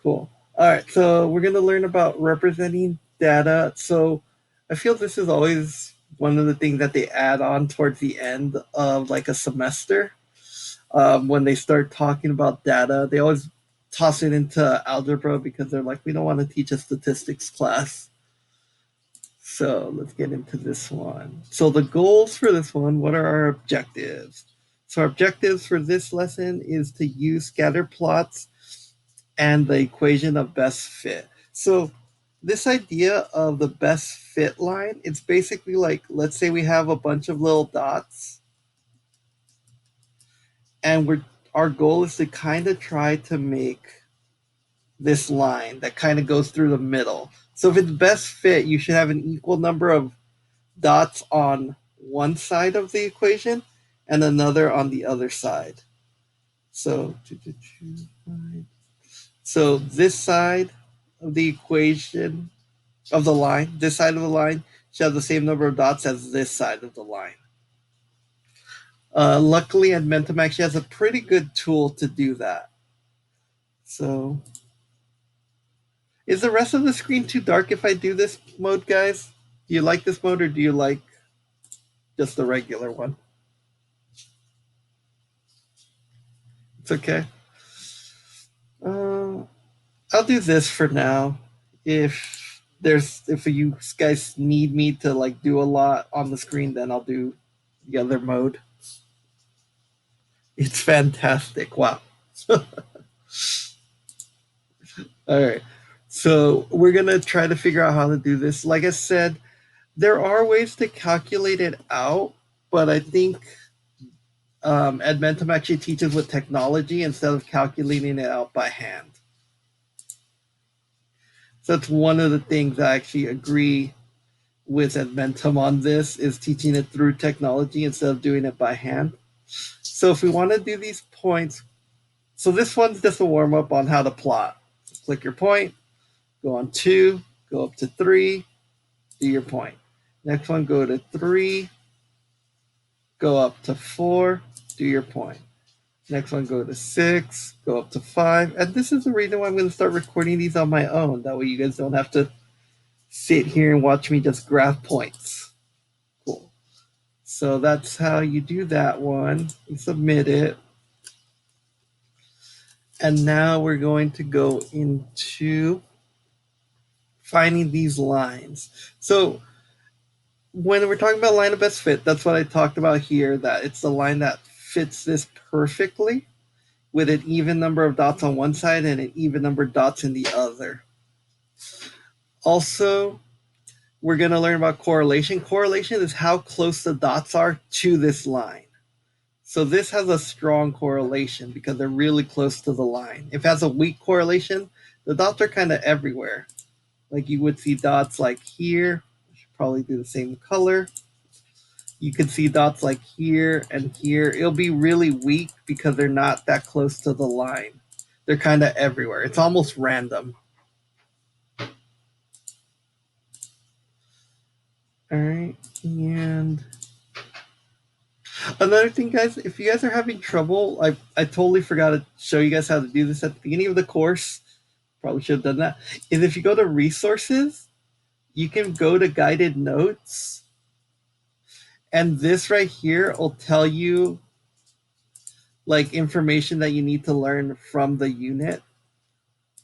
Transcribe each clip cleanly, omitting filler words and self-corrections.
Cool. All right, so we're going to learn about representing data. So I feel this is always one of the things that they add on towards the end of like a semester. When they start talking about data, they always toss it into algebra because they're like, we don't want to teach a statistics class. So let's get into this one. So the goals for this one, what are our objectives? So our objectives for this lesson is to use scatter plots and the equation of best fit. So this idea of the best fit line, it's basically like, let's say we have a bunch of little dots and our goal is to kind of try to make this line that kind of goes through the middle. So if it's best fit, you should have an equal number of dots on one side of the equation and another on the other side. So, so this side of the equation of the line, this side of the line should have the same number of dots as this side of the line. Luckily, Edmentum actually has a pretty good tool to do that. So, is the rest of the screen too dark if I do this mode, guys? Do you like this mode or do you like just the regular one? It's okay. I'll do this for now. If you guys need me to like do a lot on the screen, then I'll do the other mode. It's fantastic. Wow. All right. So we're going to try to figure out how to do this. Like I said, there are ways to calculate it out, but I think Edmentum actually teaches with technology instead of calculating it out by hand. So that's one of the things I actually agree with Edmentum on this is teaching it through technology instead of doing it by hand. So if we want to do these points, so this one's just a warm up on how to plot. So click your point, go on 2, go up to 3, do your point. Next one, go to 3, go up to 4, do your point. Next one, go to 6, go up to 5. And this is the reason why I'm going to start recording these on my own. That way you guys don't have to sit here and watch me just graph points. Cool. So that's how you do that one. You submit it. And now we're going to go into finding these lines. So when we're talking about line of best fit, that's what I talked about here, that it's the line that fits this perfectly with an even number of dots on one side and an even number of dots in the other. Also, we're going to learn about correlation. Correlation is how close the dots are to this line. So this has a strong correlation because they're really close to the line. If it has a weak correlation, the dots are kind of everywhere. Like you would see dots like here. I should probably do the same color. You can see dots like here and here. It'll be really weak because they're not that close to the line. They're kind of everywhere. It's almost random. All right. And another thing, guys, if you guys are having trouble, I totally forgot to show you guys how to do this at the beginning of the course. Probably should have done that. Is if you go to resources, you can go to guided notes. And this right here will tell you like information that you need to learn from the unit.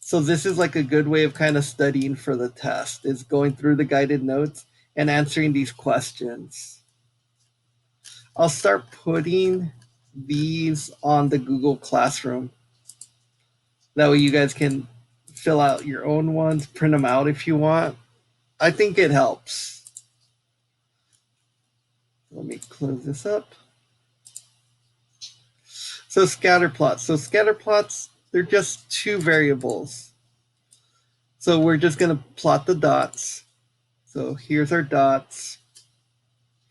So this is like a good way of kind of studying for the test, is going through the guided notes and answering these questions. I'll start putting these on the Google Classroom. That way you guys can fill out your own ones, print them out if you want. I think it helps. Let me close this up. So scatter plots. So scatter plots, they're just two variables. So we're just going to plot the dots. So here's our dots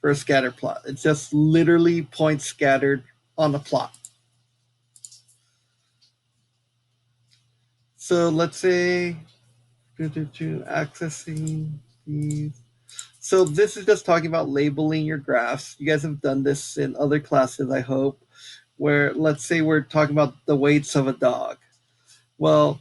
for a scatter plot. It's just literally points scattered on the plot. So let's say accessing these. So this is just talking about labeling your graphs. You guys have done this in other classes, I hope, where let's say we're talking about the weights of a dog. Well,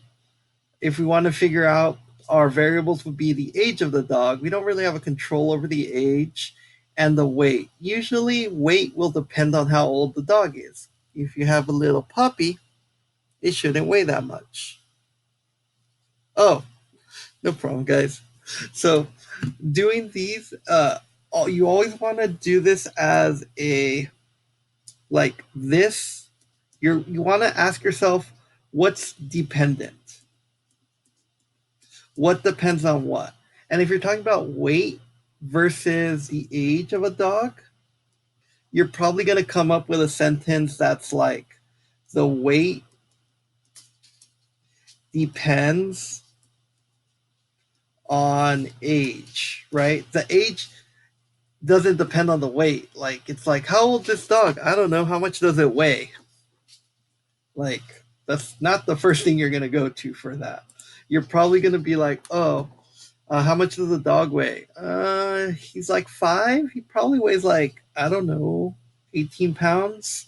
if we want to figure out our variables would be the age of the dog. We don't really have a control over the age and the weight. Usually, weight will depend on how old the dog is. If you have a little puppy, it shouldn't weigh that much. Oh, no problem, guys. So, doing these, you always want to do this as a like this. You want to ask yourself what's dependent. What depends on what? And if you're talking about weight versus the age of a dog, you're probably going to come up with a sentence that's like the weight depends on age, right? The age doesn't depend on the weight. Like, it's like, how old is this dog? I don't know. How much does it weigh? Like, that's not the first thing you're going to go to for that. You're probably going to be like, oh, how much does the dog weigh? He's like 5. He probably weighs like, I don't know, 18 pounds,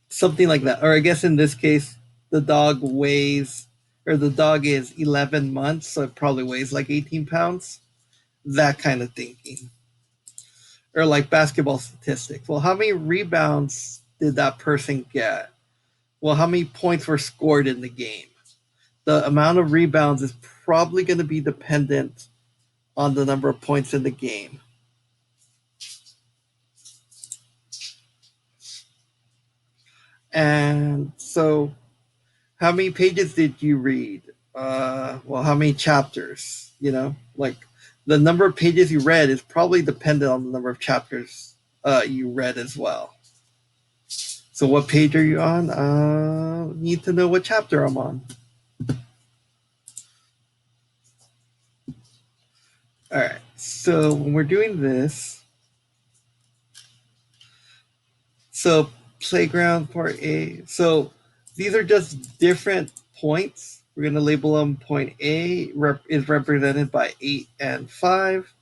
something like that. Or I guess in this case, the dog weighs, or the dog is 11 months, so it probably weighs like 18 pounds. That kind of thinking. Or like basketball statistics. Well, how many rebounds did that person get? Well, how many points were scored in the game? The amount of rebounds is probably going to be dependent on the number of points in the game. And so, how many pages did you read? Well, how many chapters? You know, like the number of pages you read is probably dependent on the number of chapters you read as well. So, what page are you on? Need to know what chapter I'm on. All right. So, when we're doing this, so playground part A. So, these are just different points. We're going to label them point A is represented by 8 and 5.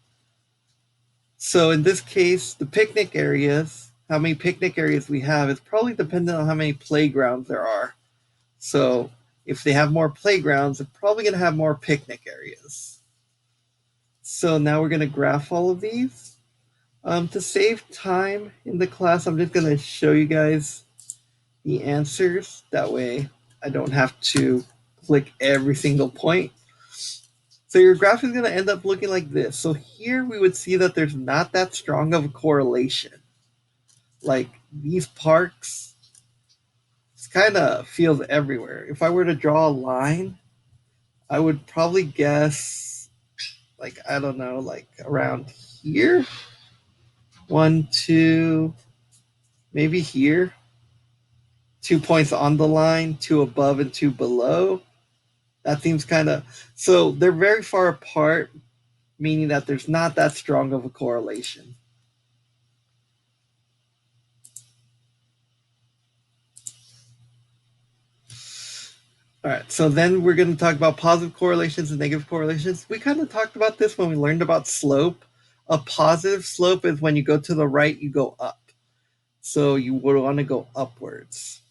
So in this case, the picnic areas, how many picnic areas we have is probably dependent on how many playgrounds there are. So if they have more playgrounds, they're probably going to have more picnic areas. So now we're going to graph all of these. To save time in the class, I'm just going to show you guys the answers. That way I don't have to click every single point. So your graph is going to end up looking like this. So here we would see that there's not that strong of a correlation. Like these parks, it's kind of feels everywhere. If I were to draw a line, I would probably guess, like, I don't know, like around here. 1, 2, maybe here. 2 points on the line, 2 above and 2 below. That seems kind of, so they're very far apart, meaning that there's not that strong of a correlation. All right, so then we're going to talk about positive correlations and negative correlations. We kind of talked about this when we learned about slope. A positive slope is when you go to the right, you go up. So you would want to go upwards.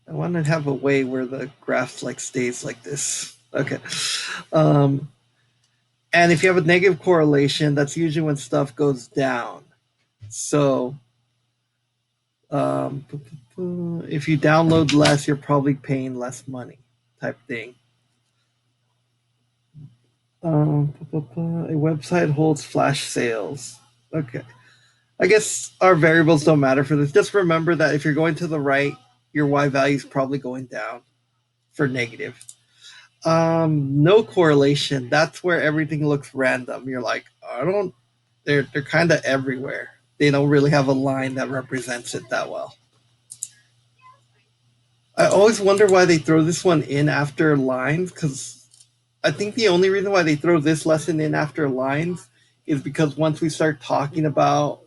I want to have a way where the graph like stays like this. Okay. And if you have a negative correlation, that's usually when stuff goes down. So if you download less, you're probably paying less money, type thing. A website holds flash sales. Okay. I guess our variables don't matter for this. Just remember that if you're going to the right, your y value is probably going down for negative. No correlation. That's where everything looks random. You're like, I don't. They're kind of everywhere. They don't really have a line that represents it that well. I always wonder why they throw this one in after lines, because I think the only reason why they throw this lesson in after lines is because once we start talking about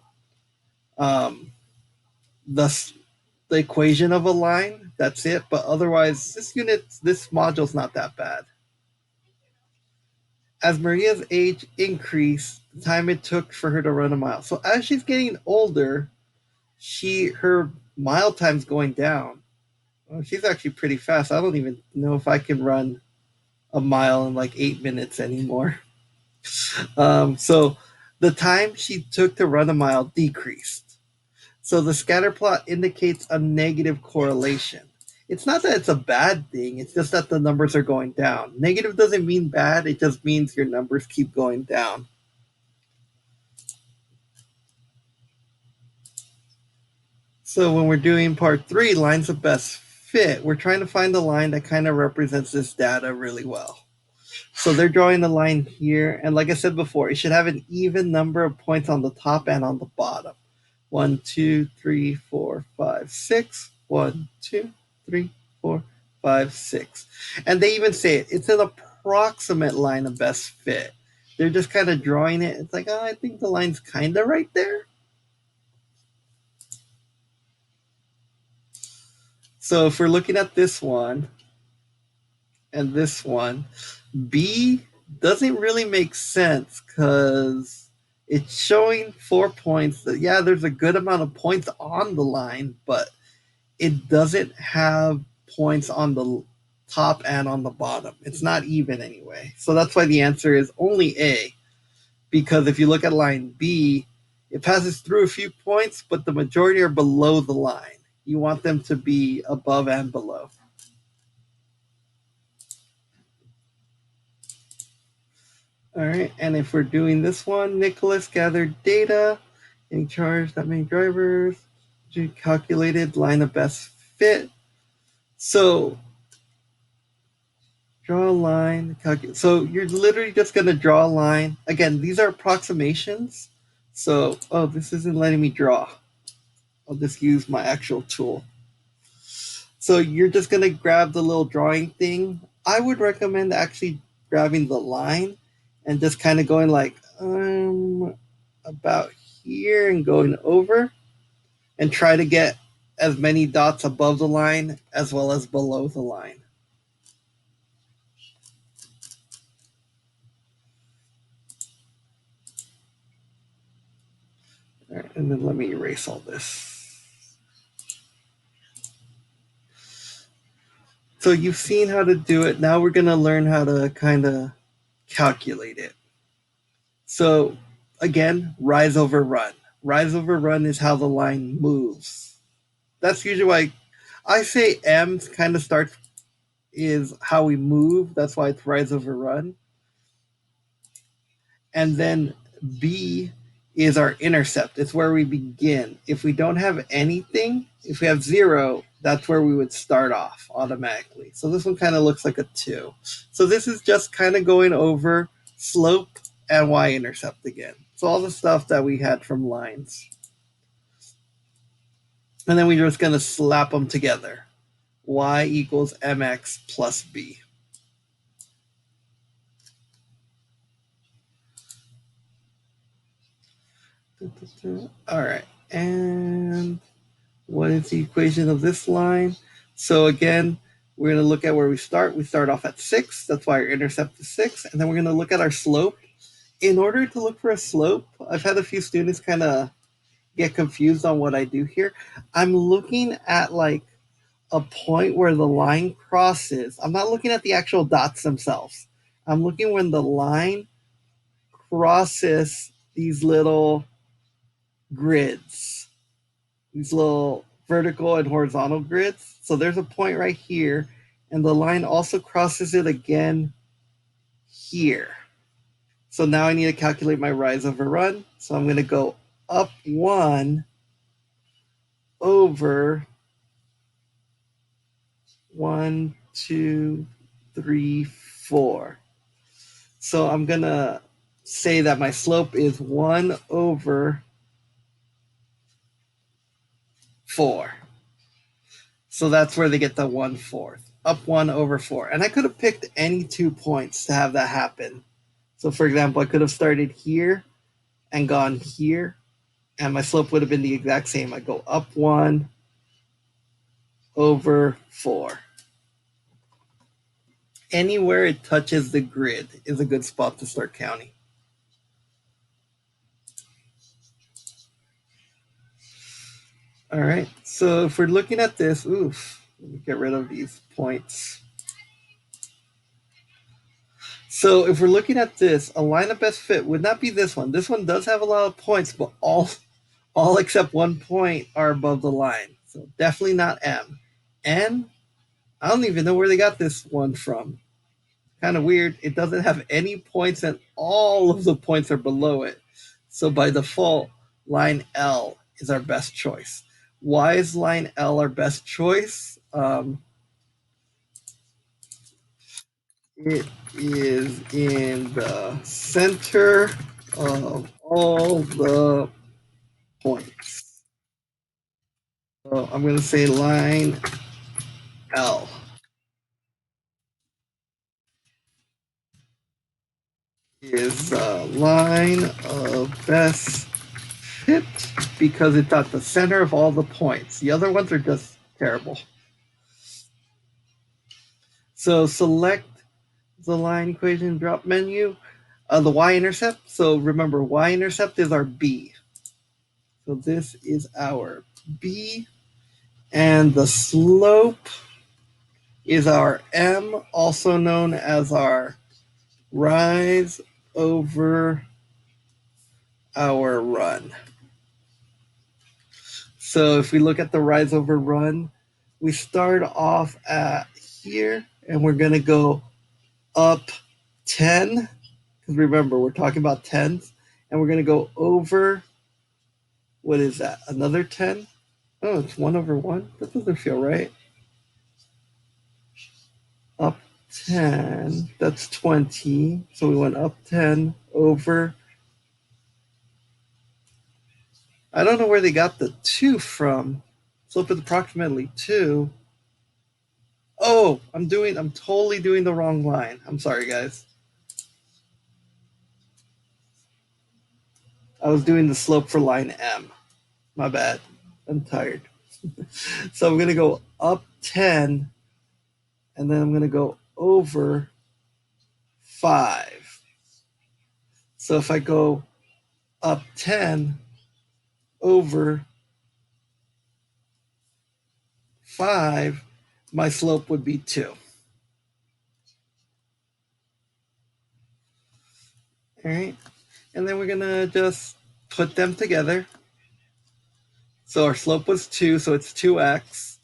um, the the equation of a line, that's it. But otherwise, this module's not that bad. As Maria's age increased, the time it took for her to run a mile. So as she's getting older, her mile time's going down. Well, she's actually pretty fast. I don't even know if I can run a mile in like 8 minutes anymore. So the time she took to run a mile decreased. So the scatter plot indicates a negative correlation. It's not that it's a bad thing, it's just that the numbers are going down. Negative doesn't mean bad, it just means your numbers keep going down. So when we're doing part 3, lines of best fit, we're trying to find the line that kind of represents this data really well. So they're drawing the line here, and like I said before, it should have an even number of points on the top and on the bottom. 1, 2, 3, 4, 5, 6. 1, 2, 3, 4, 5, 6. And they even say it's an approximate line of best fit. They're just kind of drawing it. It's like, oh, I think the line's kind of right there. So if we're looking at this one and this one, B doesn't really make sense because it's showing 4 points. That, yeah, there's a good amount of points on the line, but it doesn't have points on the top and on the bottom. It's not even anyway. So that's why the answer is only A. Because if you look at line B, it passes through a few points, but the majority are below the line. You want them to be above and below. All right, and if we're doing this one, Nicholas gathered data and charged that many drivers, calculated line of best fit. So draw a line. So you're literally just going to draw a line. Again, these are approximations. So, oh, this isn't letting me draw. I'll just use my actual tool. So you're just going to grab the little drawing thing. I would recommend actually grabbing the line and just kind of going like about here and going over and try to get as many dots above the line as well as below the line. All right, and then let me erase all this. So you've seen how to do it. Now we're going to learn how to kind of calculate it. So again, rise over run. Rise over run is how the line moves. That's usually why I say M kind of starts is how we move. That's why it's rise over run. And then B is our intercept. It's where we begin. If we don't have anything, if we have 0, that's where we would start off automatically. So this one kind of looks like a 2. So this is just kind of going over slope and y-intercept again. So all the stuff that we had from lines. And then we're just going to slap them together. Y equals mx plus b. All right. And what is the equation of this line? So again, we're going to look at where we start. We start off at 6. That's why our intercept is 6. And then we're going to look at our slope. In order to look for a slope, I've had a few students kind of get confused on what I do here. I'm looking at like a point where the line crosses. I'm not looking at the actual dots themselves. I'm looking when the line crosses these little grids, these little vertical and horizontal grids. So there's a point right here, and the line also crosses it again here. So now I need to calculate my rise over run. So I'm going to go up 1 over 1, 2, 3, 4. So I'm going to say that my slope is 1 over 4. So that's where they get the 1/4. Up 1 over 4. And I could have picked any 2 points to have that happen. So for example, I could have started here and gone here, and my slope would have been the exact same. I go up 1 over 4. Anywhere it touches the grid is a good spot to start counting. All right. So if we're looking at this, oof, let me get rid of these points. So if we're looking at this, a line of best fit would not be this one. This one does have a lot of points, but all except 1 point are above the line. So definitely not M. N, I don't even know where they got this one from. Kind of weird. It doesn't have any points, and all of the points are below it. So by default, line L is our best choice. Why is line L our best choice? It is in the center of all the points. So I'm going to say line L is the line of best fit because it's at the center of all the points. The other ones are just terrible. So select the line equation drop menu, the y-intercept. So remember, y-intercept is our b. So this is our b, and the slope is our m, also known as our rise over our run. So if we look at the rise over run, we start off at here, and we're going to go up 10, because remember, we're talking about tens, and we're going to go over, what is that, another 10? Oh, it's 1 over 1? That doesn't feel right. Up 10, that's 20. So we went up 10 over. I don't know where they got the 2 from. Slope is approximately 2. Oh, I'm totally doing the wrong line. I'm sorry, guys. I was doing the slope for line M. My bad. I'm tired. So I'm going to go up 10, and then I'm going to go over 5. So if I go up 10 over 5, my slope would be 2. All right. And then we're going to just put them together. So our slope was 2, so it's 2x.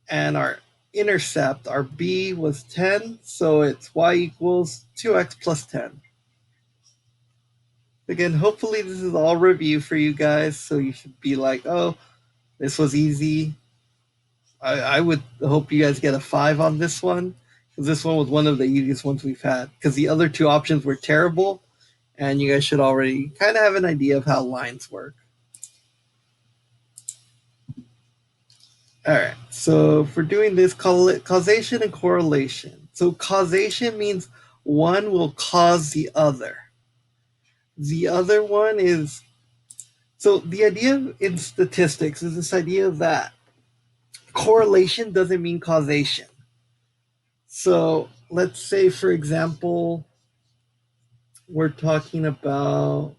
And our intercept, our b was 10, so it's y equals 2x plus 10. Again, hopefully this is all review for you guys, so you should be like, oh, this was easy. I would hope you guys get a 5 on this one, because this one was one of the easiest ones we've had, because the other two options were terrible, and you guys should already kind of have an idea of how lines work. All right, so for doing this, call it causation and correlation. So causation means one will cause the other. The other one is, so the idea in statistics is this idea that correlation doesn't mean causation. So let's say, for example, we're talking about,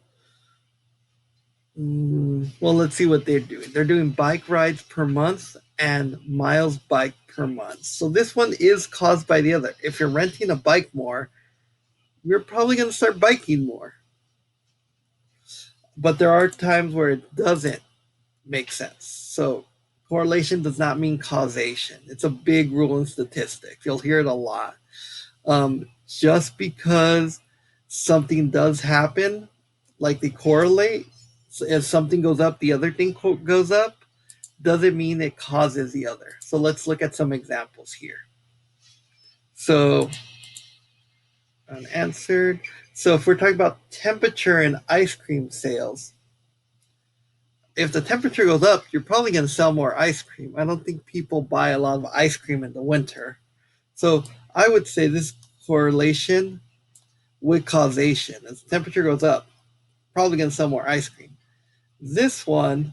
well, let's see what they're doing. They're doing bike rides per month and miles bike per month. So this one is caused by the other. If you're renting a bike more, you're probably going to start biking more. But there are times where it doesn't make sense. So correlation does not mean causation. It's a big rule in statistics. You'll hear it a lot. Just because something does happen, like they correlate, so if something goes up, the other thing goes up, doesn't mean it causes the other. So let's look at some examples here. So unanswered. So if we're talking about temperature and ice cream sales, if the temperature goes up, you're probably going to sell more ice cream. I don't think people buy a lot of ice cream in the winter. So I would say this correlation with causation. As the temperature goes up, probably going to sell more ice cream. This one,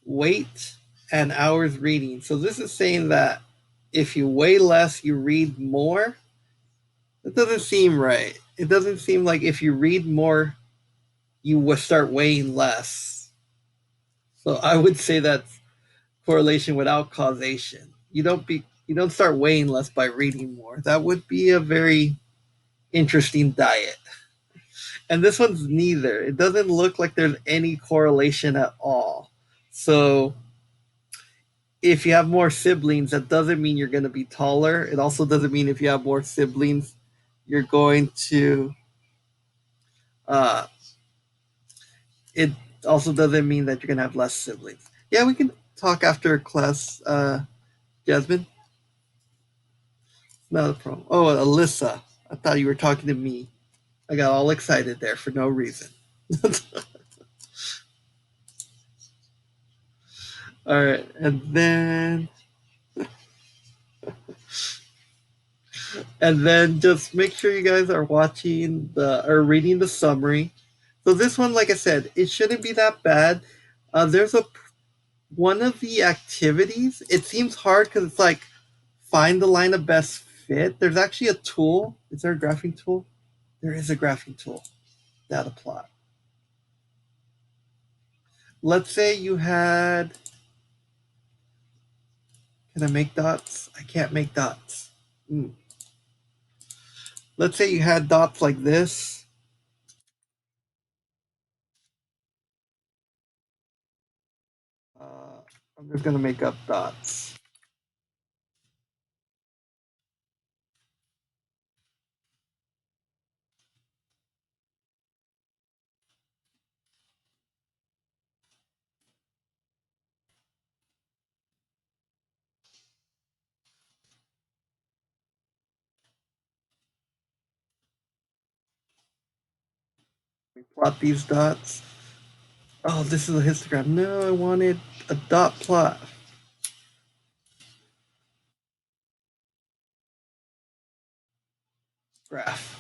weight and hours reading. So this is saying that if you weigh less, you read more. That doesn't seem right. It doesn't seem like if you read more, you will start weighing less. So I would say that's correlation without causation. You don't start weighing less by reading more. That would be a very interesting diet. And this one's neither. It doesn't look like there's any correlation at all. So if you have more siblings, that doesn't mean you're going to be taller. It also doesn't mean if you have more siblings, you're going to. Uh, it also doesn't mean that you're going to have less siblings. Yeah, we can talk after class, Jasmine. Not a problem. Oh, Alyssa. I thought you were talking to me. I got all excited there for no reason. All right, and then just make sure you guys are watching the or reading the summary. So this one, like I said, it shouldn't be that bad. There's a one of the activities. It seems hard because it's like find the line of best fit. There's actually a tool. Is there a graphing tool? There is a graphing tool. Data plot. Let's say you had. Can I make dots? I can't make dots. Let's say you had dots like this. Uh, I'm just going to make up dots. We plot these dots. Oh, this is a histogram. No, I wanted a dot plot. Graph.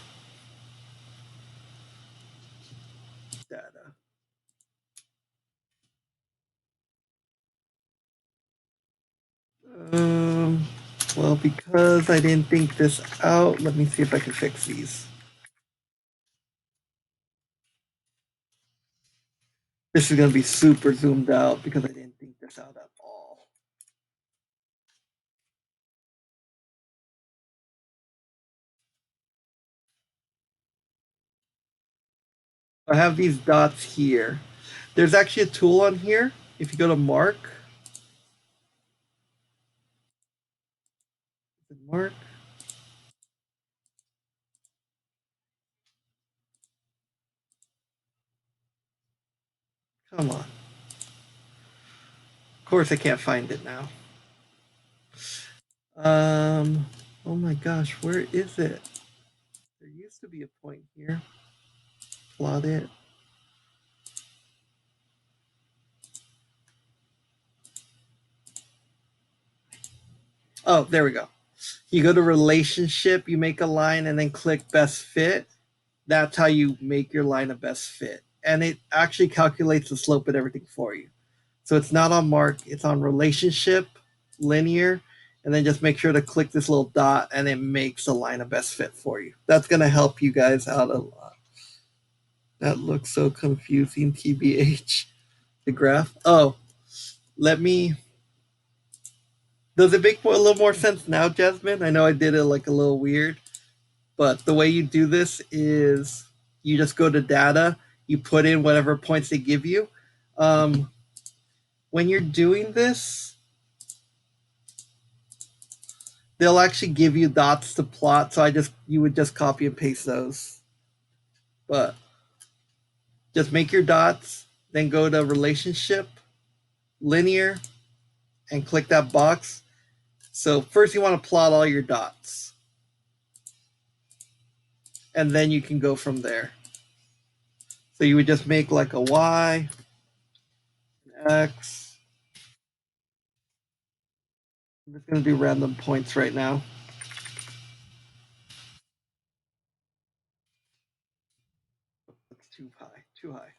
Data. Um, well, because I didn't think this out, let me see if I can fix these. This is going to be super zoomed out because I didn't think this out at all. I have these dots here. There's actually a tool on here. If you go to Mark, come on. Of course, I can't find it now. Oh my gosh, where is it? There used to be a point here. Plot it. Oh, there we go. You go to relationship, you make a line, and then click best fit. That's how you make your line a best fit. And it actually calculates the slope and everything for you. So it's not on mark, it's on relationship, linear, and then just make sure to click this little dot and it makes a line of best fit for you. That's going to help you guys out a lot. That looks so confusing, TBH. The graph. Oh, let me. Does it make a little more sense now, Jasmine? I know I did it like a little weird, but the way you do this is you just go to data, you put in whatever points they give you. When you're doing this, they'll actually give you dots to plot. So you would just copy and paste those. But just make your dots, then go to relationship, linear, and click that box. So first you want to plot all your dots. And then you can go from there. So you would just make like a Y, an X. I'm just going to do random points right now. That's too high, too high.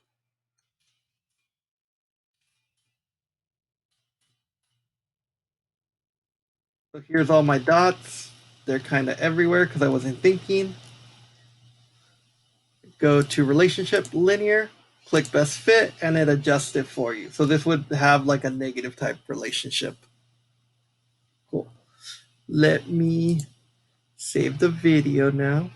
So here's all my dots. They're kind of everywhere because I wasn't thinking. Go to relationship, linear, click best fit, and it adjusts it for you. So this would have like a negative type relationship. Cool. Let me save the video now.